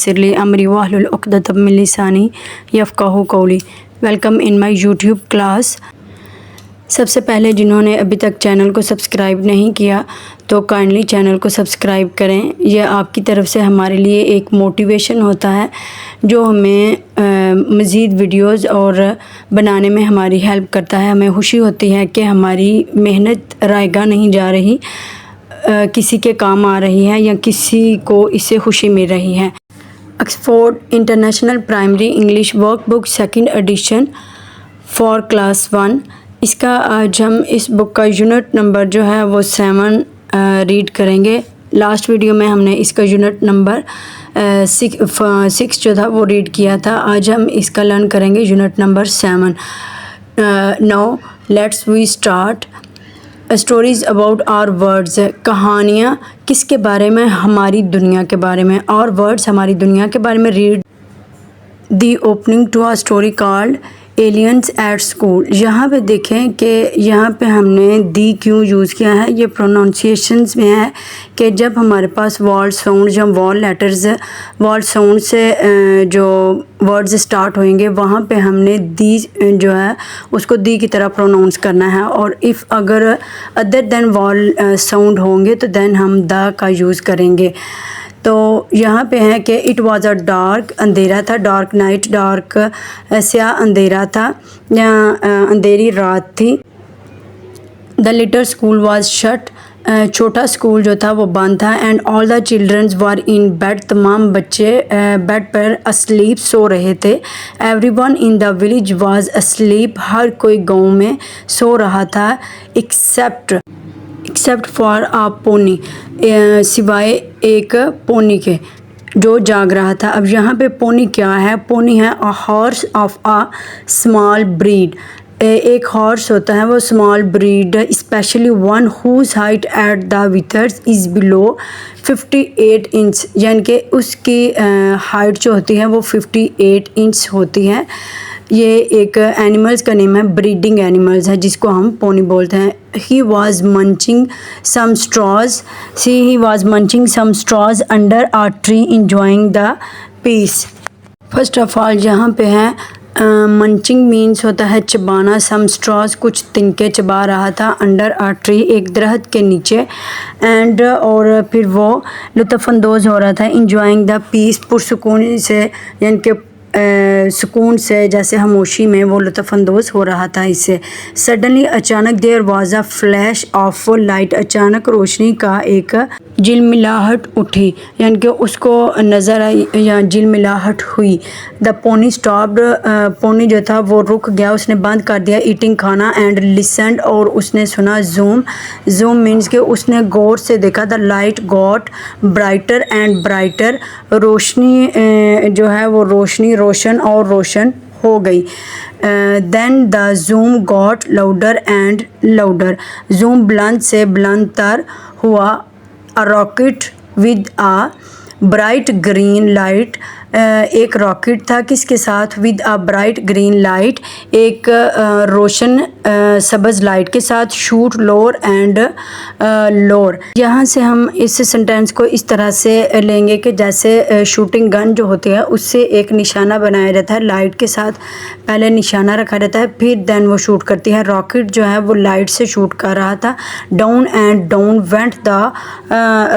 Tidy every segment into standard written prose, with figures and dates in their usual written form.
Sirli Amri Wahlul Uqdatam min lisani यफ़क़हू क़ौली। Welcome in my YouTube class. सबसे पहले जिन्होंने अभी तक चैनल को सब्सक्राइब नहीं किया तो काइंडली चैनल को सब्सक्राइब करें। यह आपकी तरफ से हमारे लिए एक मोटिवेशन होता है जो हमें मज़ीद वीडियोस और बनाने में हमारी हेल्प करता है। हमें खुशी होती है कि हमारी मेहनत रायगा नहीं जा रही, किसी के काम आ रही है या किसी को इससे खुशी मिल रही है। Oxford international primary English workbook second edition for class 1। इसका आज हम इस बुक का यूनिट नंबर जो है वो 7 रीड करेंगे। लास्ट वीडियो में हमने इसका यूनिट नंबर 6 जो था वो रीड किया था। आज हम इसका लर्न करेंगे unit number 7। Now let's we start. Stories about our words, कहानियाँ किसके बारे में? हमारी दुनिया के बारे में। और वर्ड्स हमारी दुनिया के बारे में। Read the opening to a story called aliens at school. यहाँ पे देखें कि यहाँ पे हमने दी क्यों यूज़ किया है। ये प्रोनाउंसिएशंस में है कि जब हमारे पास वॉल साउंड या वॉल लेटर्स वॉल साउंड से जो वर्ड्स स्टार्ट होंगे वहाँ पे हमने दी जो है उसको दी की तरह प्रोनाउंस करना है। और इफ़ अगर अदर देन वॉल साउंड होंगे तो देन हम द का यूज़ करेंगे। तो यहाँ पे है कि इट वाज अ डार्क, अंधेरा था। डार्क नाइट, डार्क स्याह अंधेरा था या अंधेरी रात थी। The little school was shut, छोटा स्कूल जो था वो बंद था। And all the childrens were in bed, तमाम बच्चे बेड पर अस्लीप सो रहे थे। Everyone in the village was asleep, हर कोई गांव में सो रहा था। एक्सेप्ट फॉर आ पोनी, सिवाय एक पोनी के जो जाग रहा था। अब यहाँ पे पोनी क्या है? पोनी है a horse of a small breed. एक हॉर्स होता है वो small breed, especially one whose height at the withers is below 58 inch, यानी कि उसकी हाइट जो होती है वो 58 इंच होती है। ये एक एनिमल्स का नेम है, ब्रीडिंग एनिमल्स है जिसको हम पोनी बोलते हैं। He was munching some straws under a tree enjoying the peace. First of all यहाँ पे है मंचिंग मीन्स होता है चबाना। सम स्ट्रॉज कुछ तिनके चबा रहा था। अंडर आ ट्री एक दरख्त के नीचे। एंड और फिर वो लुत्फ़अंदोज़ हो रहा था। इंजॉइंग द पीस पुरसुकून से, यानी कि सुकून से, जैसे खामोशी में वो लुत्फ़अंदोज़ हो रहा था इससे। सडनली अचानक there was a flash of light, अचानक रोशनी का एक झिलमिलाहट उठी, यानी कि उसको नज़र आई या झिलमिलाहट हुई। द पोनी स्टॉप्ड, पोनी जो था वो रुक गया, उसने बंद कर दिया ईटिंग खाना। एंड लिसनड, और उसने सुना। जूम मीन्स कि उसने गौर से देखा। The light got brighter and brighter, रोशनी जो है वो रोशन और रोशन हो गई। Then the zoom got louder and louder, zoom बुलंद से बुलंद तर हुआ। A rocket with a bright green light, एक रॉकेट था किसके साथ? With a bright green light, एक रोशन सब्ज़ लाइट के साथ। शूट लोअर एंड लोअर, यहाँ से हम इस सेंटेंस को इस तरह से लेंगे कि जैसे शूटिंग गन जो होती है उससे एक निशाना बनाया जाता है, लाइट के साथ पहले निशाना रखा रहता है फिर देन वो शूट करती है। रॉकेट जो है वो लाइट से शूट कर रहा था। Down and down went the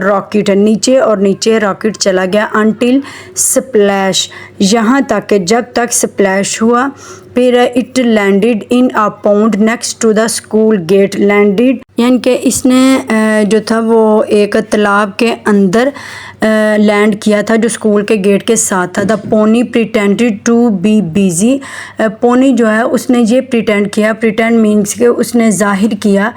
rocket, नीचे और नीचे रॉकेट चला गया। अनटिल स्प्लैश, यहाँ तक कि जब तक स्प्लैश हुआ। फिर it landed in a pond next to the school gate. Landed यानी कि इसने जो था वो एक तालाब के अंदर लैंड किया था जो स्कूल के गेट के साथ था। The pony pretended to be busy, pony जो है उसने ये प्रिटेंड किया। प्रिटेंड मीन्स के उसने जाहिर किया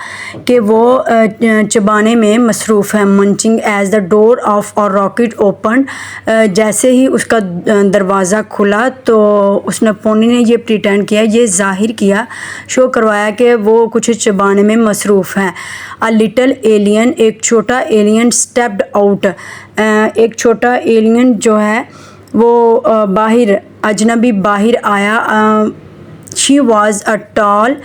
कि वो चबाने में मसरूफ़ है। Munching as the door of a rocket open, जैसे ही उसका दरवाज़ा खुला तो उसने पोनी ने ये प्रिटेंड किया, ये जाहिर किया, शो करवाया कि वो कुछ चबाने में मसरूफ़ है। अ लिटिल एलियन, एक छोटा एलियन। स्टेप्ड आउट, एक छोटा एलियन जो है वो बाहर, अजनबी बाहर आया। She was a tall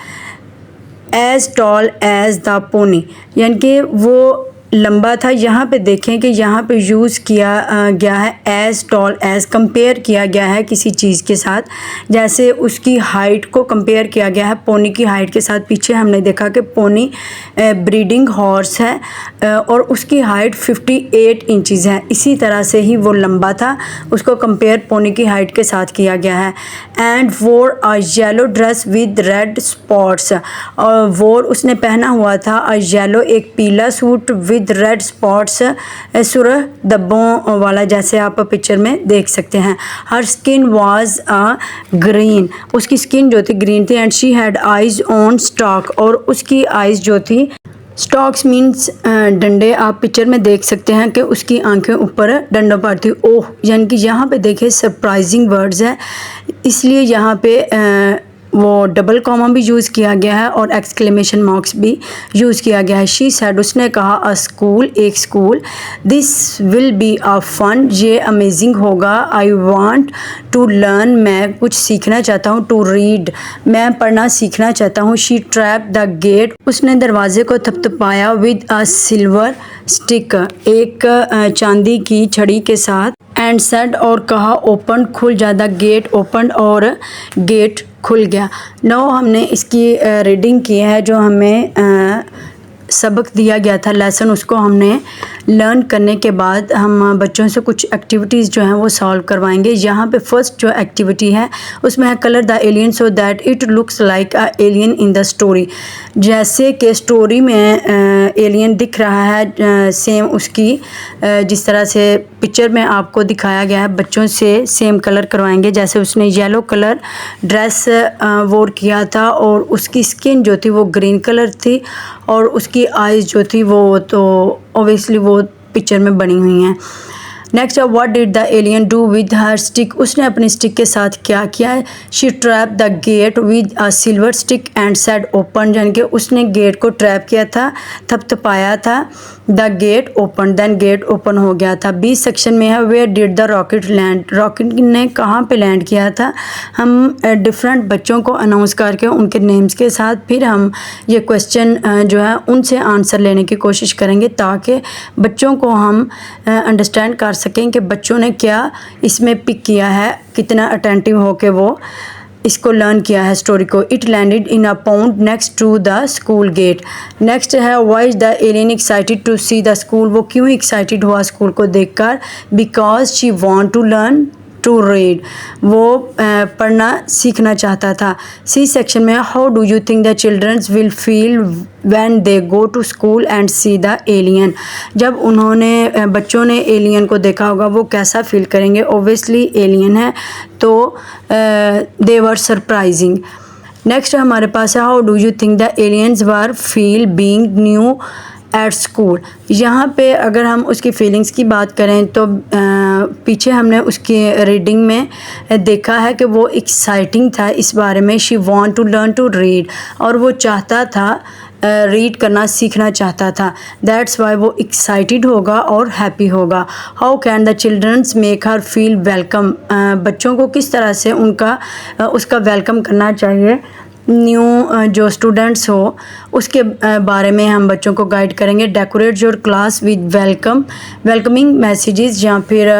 as the pony, यानी कि वो लंबा था। यहाँ पे देखें कि यहाँ पे यूज़ किया गया है एज़ टॉल एज़, कंपेयर किया गया है किसी चीज़ के साथ, जैसे उसकी हाइट को कंपेयर किया गया है पोनी की हाइट के साथ। पीछे हमने देखा कि पोनी ब्रीडिंग हॉर्स है और उसकी हाइट 58 इंचेस है। इसी तरह से ही वो लंबा था, उसको कंपेयर पोनी की हाइट के साथ किया गया है। And wore a yellow dress with red spots, और वोर उसने पहना हुआ था अ येलो एक पीला suit with red spots, surah धब्बों वाला, जैसे आप पिक्चर में देख सकते हैं। हर स्किन वाज अ ग्रीन, उसकी स्किन जो थी ग्रीन थी। And she had eyes on stock, और उसकी आइज जो थी, स्टॉक्स मीन्स डंडे, आप पिक्चर में देख सकते हैं कि उसकी आंखें ऊपर डंडों पर थी। ओह, यानी कि यहाँ पे देखिए सरप्राइजिंग वर्ड्स है, इसलिए यहाँ पे वो डबल कॉमा भी यूज़ किया गया है और एक्सक्लेमेशन मार्क्स भी यूज़ किया गया है। शी सेड, उसने कहा, अ स्कूल, एक school, this will be a fun, ये अमेजिंग होगा। आई वांट टू लर्न, मैं कुछ सीखना चाहता हूँ। टू रीड, मैं पढ़ना सीखना चाहता हूँ। शी ट्रैप द गेट, उसने दरवाजे को थपथपाया विद अ सिल्वर स्टिक, एक चांदी की छड़ी के साथ। एंड सेड, और कहा, ओपन, खुल जा, द गेट ओपन, और गेट खुल गया। नो, हमने इसकी रीडिंग की है, जो हमें सबक दिया गया था, लेसन, उसको हमने लर्न करने के बाद हम बच्चों से कुछ एक्टिविटीज़ जो हैं वो सॉल्व करवाएंगे। यहाँ पे फर्स्ट जो एक्टिविटी है उसमें है colour the alien so that it looks like a alien in the story, जैसे कि स्टोरी में एलियन दिख रहा है सेम उसकी जिस तरह से पिक्चर में आपको दिखाया गया है। बच्चों से सेम कलर करवाएंगे, जैसे उसने येलो कलर ड्रेस वोर किया था और उसकी स्किन जो थी वो ग्रीन कलर थी और उसकी आइज़ जो थी वो तो ऑब्वियसली वो पिक्चर में बनी हुई हैं। Next, what did the alien do with her stick, उसने अपनी स्टिक के साथ क्या किया है। She trap the gate with a silver stick and said open, यानी कि उसने गेट को ट्रैप किया था, थपथपाया था, the gate open, then gate open हो गया था। बी सेक्शन में है where did the rocket land, rocket ने कहाँ पे लैंड किया था। हम डिफरेंट बच्चों को अनाउंस करके उनके नेम्स के साथ फिर हम ये क्वेश्चन जो है उनसे आंसर लेने की कोशिश करेंगे, ताकि बच्चों को हम अंडरस्टैंड कर सकें कि बच्चों ने क्या इसमें पिक किया है, कितना अटेंटिव हो के वो इसको लर्न किया है स्टोरी को। It landed in a pond next to the school gate. Next है why is the alien excited to see the school, वो क्यों एक्साइटेड हुआ स्कूल को देखकर। Because she want to learn to read, वो पढ़ना सीखना चाहता था। सी सेक्शन में how do you think the childrens will feel when they go to school and see the alien, जब उन्होंने बच्चों ने एलियन को देखा होगा वो कैसा फील करेंगे। ओब्वियसली एलियन है तो दे वर सरप्राइजिंग। नेक्स्ट हमारे पास है how do you think the aliens were feel being new eight school. यहाँ पे अगर हम उसकी फीलिंग्स की बात करें तो पीछे हमने उसकी रीडिंग में देखा है कि वो एक्साइटिंग था इस बारे में। She want to learn to read, और वो चाहता था रीड करना सीखना चाहता था। दैट्स वाई वो एक्साइटेड होगा और हैप्पी होगा। How can the childrens make her feel welcome, बच्चों को किस तरह से उसका वेलकम करना चाहिए। न्यू जो स्टूडेंट्स हो उसके बारे में हम बच्चों को गाइड करेंगे। Decorate your class with welcoming messages, या फिर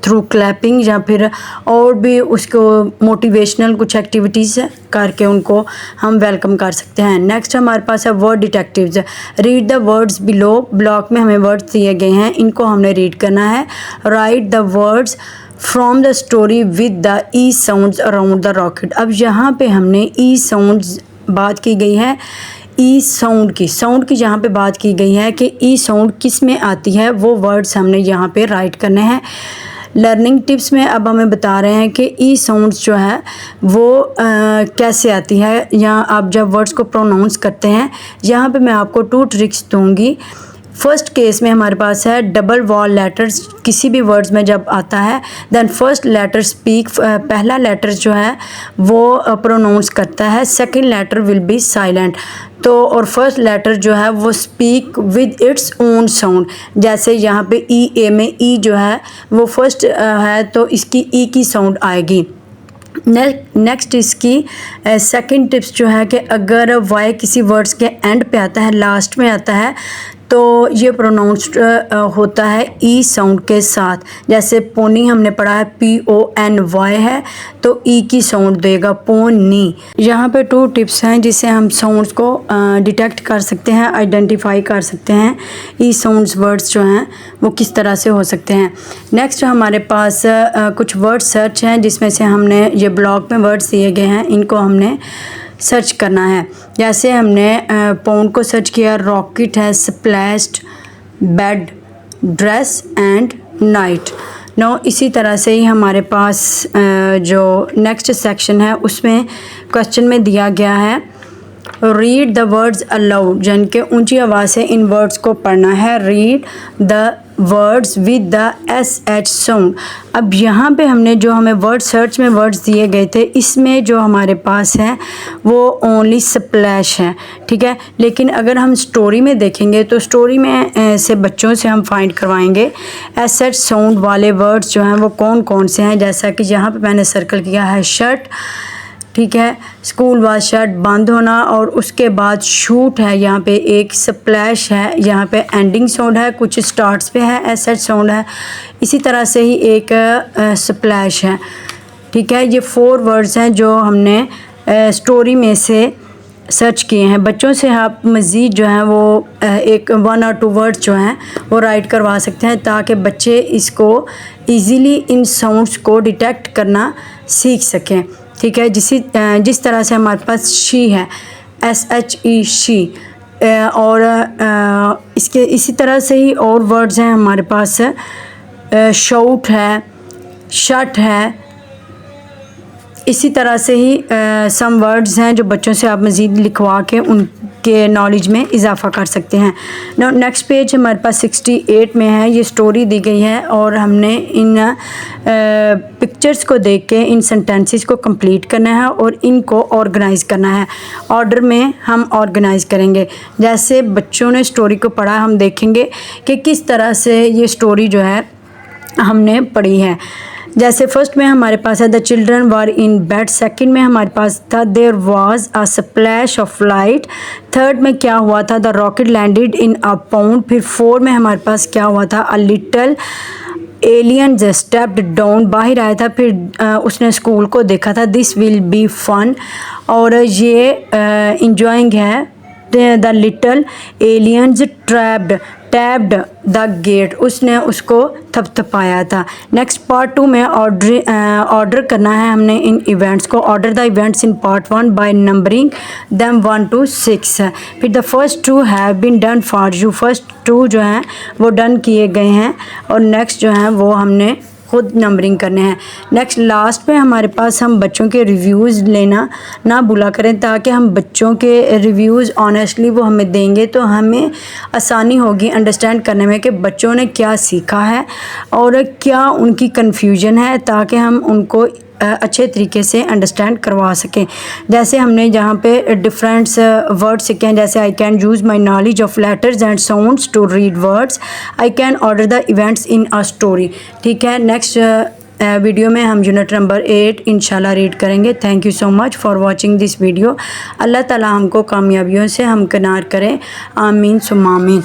थ्रू क्लैपिंग, या फिर और भी उसको मोटिवेशनल कुछ एक्टिविटीज़ करके उनको हम वेलकम कर सकते हैं। नेक्स्ट हमारे पास है word detectives. Read the words below, block में हमें वर्ड्स दिए गए हैं, इनको हमने रीड करना है। Right the words from the story with the E sounds around the rocket. अब यहाँ पे हमने ई साउंड्स बात की गई है, ई साउंड की यहाँ पे बात की गई है कि ई साउंड किस में आती है, वो वर्ड्स हमने यहाँ पे राइट करने हैं। लर्निंग टिप्स में अब हमें बता रहे हैं कि ई साउंड्स जो है वो कैसे आती है, या आप जब वर्ड्स को प्रोनाउंस करते हैं। यहाँ पे मैं आपको 2 ट्रिक्स दूँगी। फर्स्ट केस में हमारे पास है डबल वॉल लेटर्स, किसी भी वर्ड्स में जब आता है देन फर्स्ट लेटर स्पीक, पहला लेटर जो है वो प्रोनाउंस करता है, second letter will be silent. तो और फर्स्ट लेटर जो है वो speak with its own sound, जैसे यहाँ पे ई ए में ई जो है वो फर्स्ट है तो इसकी ई की साउंड आएगी। नेक्स्ट इसकी सेकंड टिप्स जो है कि अगर वाई किसी वर्ड्स के एंड पे आता है, लास्ट में आता है, तो ये प्रोनाउंस्ड होता है ई साउंड के साथ। जैसे पोनी हमने पढ़ा है PONY है, तो ई की साउंड देगा पोनी। यहाँ पे 2 टिप्स हैं जिससे हम साउंड्स को डिटेक्ट कर सकते हैं, आइडेंटिफाई कर सकते हैं ई साउंड्स वर्ड्स जो हैं वो किस तरह से हो सकते हैं। नेक्स्ट हमारे पास कुछ वर्ड सर्च हैं जिसमें से हमने ये ब्लॉग में वर्ड्स दिए गए हैं, इनको हमने सर्च करना है। जैसे हमने पाउंड को सर्च किया, रॉकेट है, splashed, bed, dress and night. No इसी तरह से ही हमारे पास जो नेक्स्ट सेक्शन है उसमें क्वेश्चन में दिया गया है रीड द वर्ड्स अलाउड, यानी कि ऊंची आवाज़ से इन वर्ड्स को पढ़ना है। Read the words with the SH sound. अब यहाँ पे हमने जो हमें वर्ड सर्च में वर्ड्स दिए गए थे, इसमें जो हमारे पास है वो ओनली स्प्लैश है, ठीक है। लेकिन अगर हम स्टोरी में देखेंगे तो स्टोरी में से बच्चों से हम फाइंड करवाएंगे SH साउंड वाले वर्ड्स जो हैं वो कौन कौन से हैं। जैसा कि यहाँ पे मैंने सर्कल किया है शट, ठीक है, स्कूल वाज शट बंद होना, और उसके बाद शूट है, यहाँ पे एक स्प्लैश है, यहाँ पे एंडिंग साउंड है, कुछ स्टार्ट्स पे है SH साउंड है, इसी तरह से ही एक स्प्लैश है, ठीक है। ये 4 वर्ड्स हैं जो हमने स्टोरी में से सर्च किए हैं। बच्चों से आप मज़ीद जो है वो एक 1 और 2 वर्ड्स जो हैं वो राइट करवा सकते हैं ताकि बच्चे इसको ईज़िली इन साउंड्स को डिटेक्ट करना सीख सकें, ठीक है। जिस तरह से हमारे पास शी है, SHE शी, और इसके इसी तरह से ही और वर्ड्स हैं हमारे पास, शाउट है, शट है, इसी तरह से ही सम वर्ड्स हैं जो बच्चों से आप मज़ीद लिखवा के उनके नॉलेज में इजाफ़ा कर सकते हैं। नेक्स्ट पेज हमारे पास 68 में है, ये स्टोरी दी गई है और हमने इन पिक्चर्स को देख के इन सेंटेंसेस को कंप्लीट करना है और इनको ऑर्गेनाइज़ करना है। ऑर्डर में हम ऑर्गेनाइज़ करेंगे। जैसे बच्चों ने स्टोरी को पढ़ा, हम देखेंगे कि किस तरह से ये स्टोरी जो है हमने पढ़ी है। जैसे फर्स्ट में हमारे पास है the children were in bed, second में हमारे पास था there was a splash of light, third में क्या हुआ था the rocket landed in a pound, फिर 4 में हमारे पास क्या हुआ था a little alien stepped down, बाहर आया था, फिर उसने स्कूल को देखा था, दिस विल बी फन, और ये इंजॉइंग है the little aliens tapped the gate, उसने उसको थपथपाया था। नेक्स्ट पार्ट 2 में ऑर्डर करना है हमने इन इवेंट्स को। Order the events in part 1 by numbering them 1 to 6। फिर the first 2 have been done for you, first 2 जो हैं वो डन किए गए हैं और नेक्स्ट जो हैं वो हमने खुद नंबरिंग करने हैं। नेक्स्ट लास्ट पे हमारे पास हम बच्चों के रिव्यूज़ लेना ना भूला करें, ताकि हम बच्चों के रिव्यूज़ ऑनेस्टली वो हमें देंगे तो हमें आसानी होगी अंडरस्टैंड करने में कि बच्चों ने क्या सीखा है और क्या उनकी कन्फ्यूजन है, ताकि हम उनको अच्छे तरीके से अंडरस्टैंड करवा सकें। जैसे हमने यहाँ पे डिफरेंट वर्ड्स सीखे हैं, जैसे I can use my knowledge of letters and sounds to read words, I can order the events in a story, ठीक है। नेक्स्ट वीडियो में हम यूनिट नंबर 8 इंशाल्लाह रीड करेंगे। Thank you so much for watching this video. अल्लाह ताला हमको कामयाबियों से हमकिनार करें, आमीन सुम्मा आमीन।